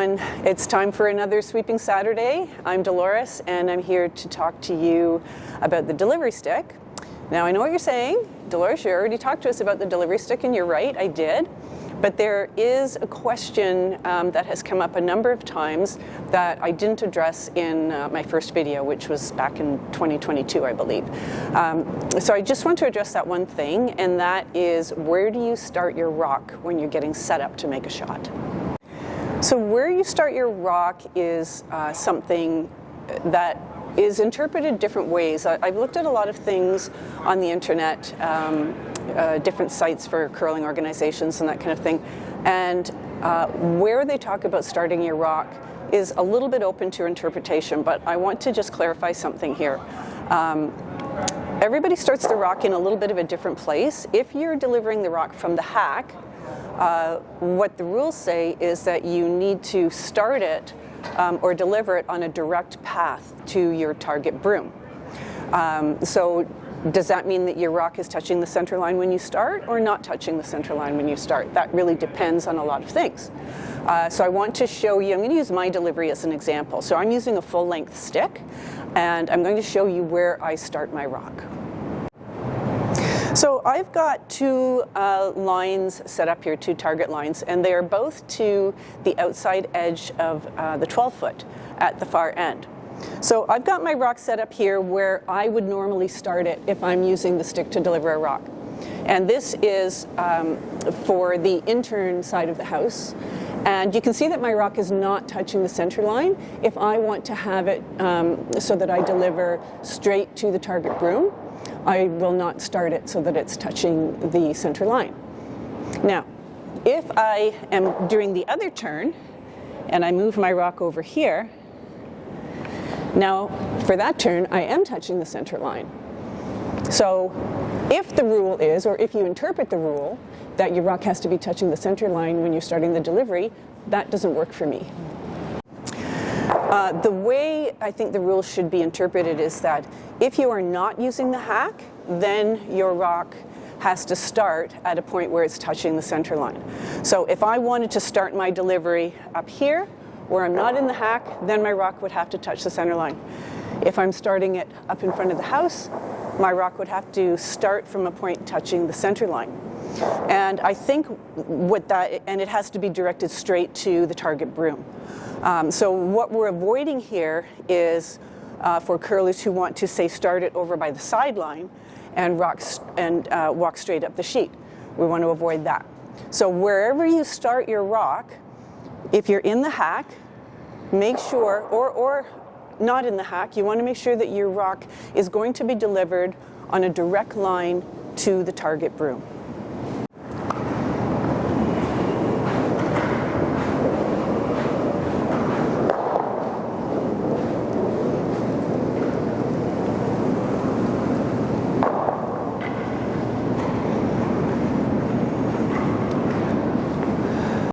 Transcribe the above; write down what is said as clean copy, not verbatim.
everyone. It's time for another Sweeping Saturday. I'm Dolores, and I'm here to talk to you about the delivery stick. Now, I know what you're saying. Dolores, you already talked to us about the delivery stick, and you're right, I did. But there is a question that has come up a number of times that I didn't address in my first video, which was back in 2022, I believe. So I just want to address that one thing, and that is, where do you start your rock when you're getting set up to make a shot? So where you start your rock is something that is interpreted different ways. I've looked at a lot of things on the internet, different sites for curling organizations and that kind of thing, and where they talk about starting your rock is a little bit open to interpretation, but I want to just clarify something here. Everybody starts the rock in a little bit of a different place. If you're delivering the rock from the hack, what the rules say is that you need to start it or deliver it on a direct path to your target broom. So does that mean that your rock is touching the center line when you start or not touching the center line when you start? That really depends on a lot of things. So I want to show you, I'm going to use my delivery as an example. So I'm using a full-length stick, and I'm going to show you where I start my rock. So I've got two lines set up here, two target lines, and they are both to the outside edge of the 12-foot at the far end. So I've got my rock set up here where I would normally start it if I'm using the stick to deliver a rock. And this is for the intern side of the house. And you can see that my rock is not touching the center line. If I want to have it so that I deliver straight to the target broom, I will not start it so that it's touching the center line. Now, if I am doing the other turn and I move my rock over here, now for that turn I am touching the center line. So if the rule is, or if you interpret the rule, that your rock has to be touching the center line when you're starting the delivery, that doesn't work for me. The way I think the rules should be interpreted is that if you are not using the hack, then your rock has to start at a point where it's touching the center line. So if I wanted to start my delivery up here, where I'm not in the hack, then my rock would have to touch the center line. If I'm starting it up in front of the house, my rock would have to start from a point touching the center line. And I think and it has to be directed straight to the target broom. So what we're avoiding here is for curlers who want to, say, start it over by the sideline and walk straight up the sheet. We want to avoid that. So wherever you start your rock, if you're in the hack, make sure, or not in the hack, you want to make sure that your rock is going to be delivered on a direct line to the target broom.